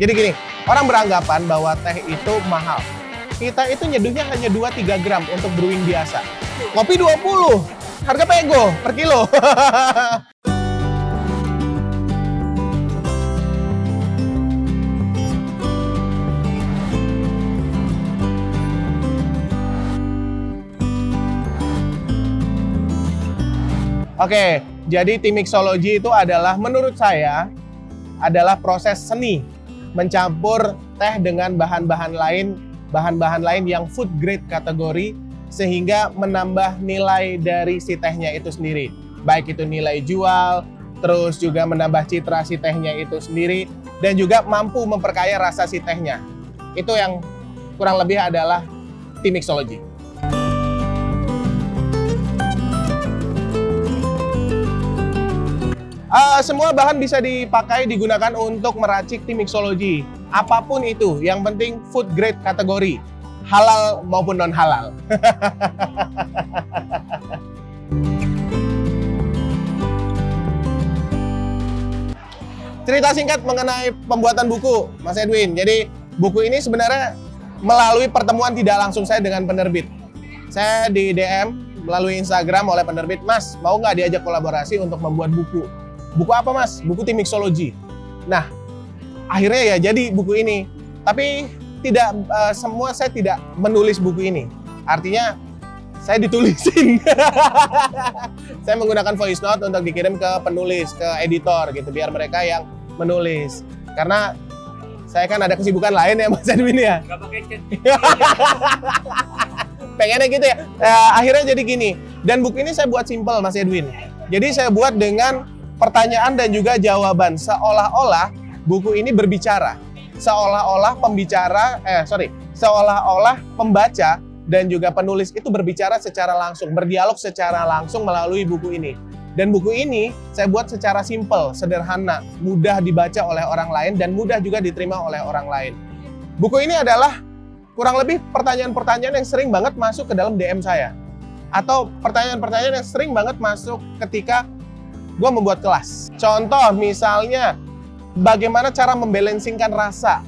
Jadi gini, orang beranggapan bahwa teh itu mahal. Kita itu nyeduhnya hanya 2-3 gram untuk brewing biasa. Kopi 20, harga pego per kilo. Oke, jadi tim mixology itu adalah, menurut saya, adalah proses seni mencampur teh dengan bahan-bahan lain yang food grade kategori, sehingga menambah nilai dari si tehnya itu sendiri. Baik itu nilai jual, terus juga menambah citra si tehnya itu sendiri, dan juga mampu memperkaya rasa si tehnya. Itu yang kurang lebih adalah tim mixology. Semua bahan bisa dipakai, digunakan untuk meracik tim mixology. Apapun itu, yang penting food grade kategori, halal maupun non halal. Cerita singkat mengenai pembuatan buku, Mas Edwin. Jadi buku ini sebenarnya melalui pertemuan tidak langsung saya dengan penerbit. Saya di DM melalui Instagram oleh penerbit, Mas, mau nggak diajak kolaborasi untuk membuat buku? Buku apa, Mas? Buku tim mixology. Nah, akhirnya ya jadi buku ini. Tapi tidak saya tidak menulis buku ini. Artinya saya ditulisin. Saya menggunakan voice note untuk dikirim ke penulis, ke editor gitu, biar mereka yang menulis. Karena saya kan ada kesibukan lain ya, Mas Edwin ya. Nggak pakai chat. Pengennya gitu ya. Akhirnya jadi gini. Dan buku ini saya buat simple, Mas Edwin. Jadi saya buat dengan pertanyaan dan juga jawaban, seolah-olah buku ini berbicara, seolah-olah pembaca dan juga penulis itu berbicara secara langsung, berdialog secara langsung melalui buku ini. Dan buku ini saya buat secara simple, sederhana, mudah dibaca oleh orang lain dan mudah juga diterima oleh orang lain. Buku ini adalah kurang lebih pertanyaan-pertanyaan yang sering banget masuk ke dalam DM saya, atau pertanyaan-pertanyaan yang sering banget masuk ketika gue membuat kelas. Contoh misalnya, bagaimana cara membalancingkan rasa?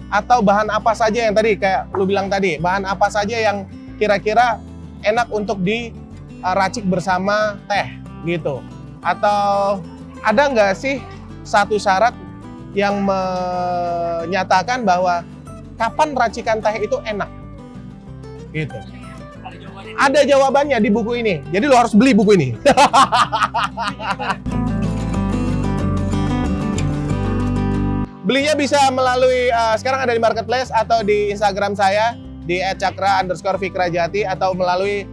Atau bahan apa saja yang tadi, kayak lu bilang tadi, bahan apa saja yang kira-kira enak untuk diracik bersama teh, gitu. Atau ada nggak sih satu syarat yang menyatakan bahwa kapan racikan teh itu enak? Gitu. Ada jawabannya di buku ini. Jadi lo harus beli buku ini. Belinya bisa melalui, sekarang ada di Marketplace atau di Instagram saya, di @cakra_fikrajati, atau melalui,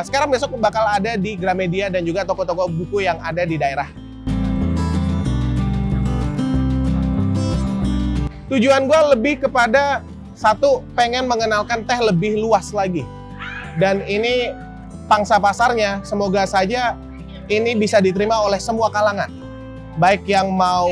sekarang besok bakal ada di Gramedia dan juga toko-toko buku yang ada di daerah. Tujuan gue lebih kepada, satu, pengen mengenalkan teh lebih luas lagi. Dan ini pangsa pasarnya, semoga saja ini bisa diterima oleh semua kalangan. Baik yang mau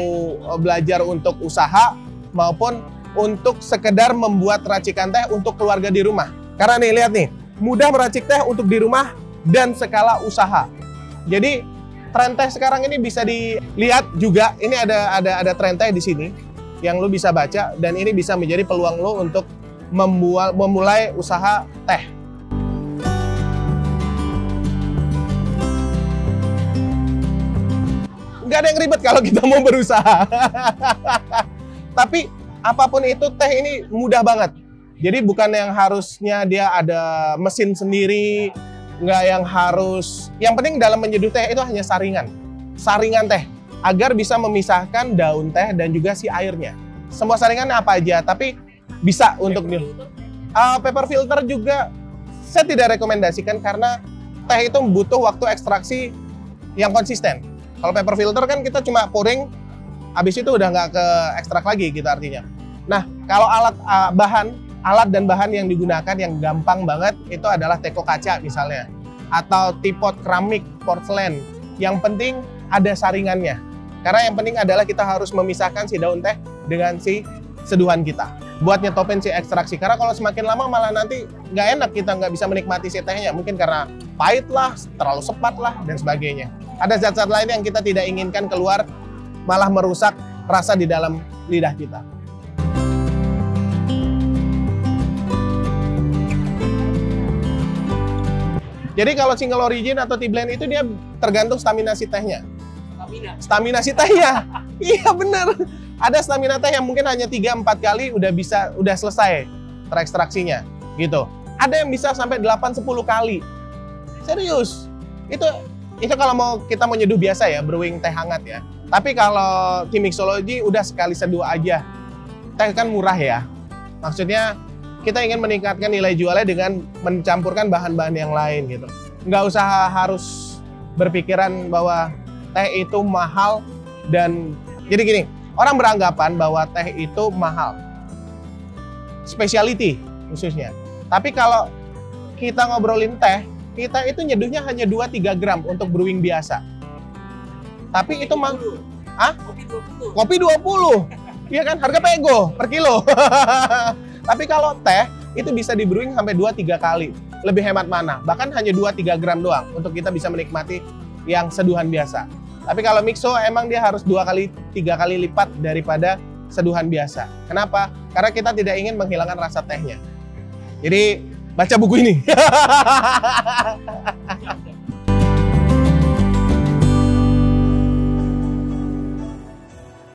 belajar untuk usaha, maupun untuk sekedar membuat racikan teh untuk keluarga di rumah. Karena nih, lihat nih, mudah meracik teh untuk di rumah dan skala usaha. Jadi, tren teh sekarang ini bisa dilihat juga, ini ada tren teh di sini, yang lu bisa baca, dan ini bisa menjadi peluang lu untuk memulai usaha teh. Nggak ada yang ribet kalau kita mau berusaha. Tapi apapun itu, teh ini mudah banget. Jadi bukan yang harusnya dia ada mesin sendiri, nggak yang harus. Yang penting dalam menyeduh teh itu hanya saringan teh, agar bisa memisahkan daun teh dan juga si airnya. Semua saringannya apa aja, tapi bisa untuk paper filter juga saya tidak rekomendasikan, karena teh itu butuh waktu ekstraksi yang konsisten. Kalau paper filter kan kita cuma pouring, habis itu udah nggak ke ekstrak lagi gitu artinya. Nah, kalau alat dan bahan yang digunakan yang gampang banget itu adalah teko kaca misalnya, atau teapot keramik, porselen. Yang penting ada saringannya. Karena yang penting adalah kita harus memisahkan si daun teh dengan si seduhan kita. Buat nyetopin si ekstraksi. Karena kalau semakin lama malah nanti nggak enak, kita nggak bisa menikmati si tehnya. Mungkin karena pahit lah, terlalu sepat lah, dan sebagainya. Ada zat-zat lain yang kita tidak inginkan keluar, malah merusak rasa di dalam lidah kita. Jadi kalau single origin atau tea blend itu dia tergantung stamina si tehnya. Stamina si tehnya. Iya bener. Ada stamina teh yang mungkin hanya 3-4 kali udah selesai terekstraksinya gitu. Ada yang bisa sampai 8-10 kali. Serius. Itu kalau kita mau nyeduh biasa ya, brewing teh hangat ya. Tapi kalau tea mixology udah sekali seduh aja. Teh kan murah ya. Maksudnya kita ingin meningkatkan nilai jualnya dengan mencampurkan bahan-bahan yang lain gitu. Nggak usah harus berpikiran bahwa teh itu mahal dan jadi gini, orang beranggapan bahwa teh itu mahal. Specialty khususnya. Tapi kalau kita ngobrolin teh, kita itu nyeduhnya hanya 2-3 gram untuk brewing biasa. Tapi itu Kopi 20. Iya kan, harga pego per kilo. Tapi kalau teh, itu bisa di brewing sampai 2-3 kali. Lebih hemat mana? Bahkan hanya 2-3 gram doang untuk kita bisa menikmati yang seduhan biasa. Tapi kalau mixo emang dia harus 2-3 kali lipat daripada seduhan biasa. Kenapa? Karena kita tidak ingin menghilangkan rasa tehnya. Jadi baca buku ini.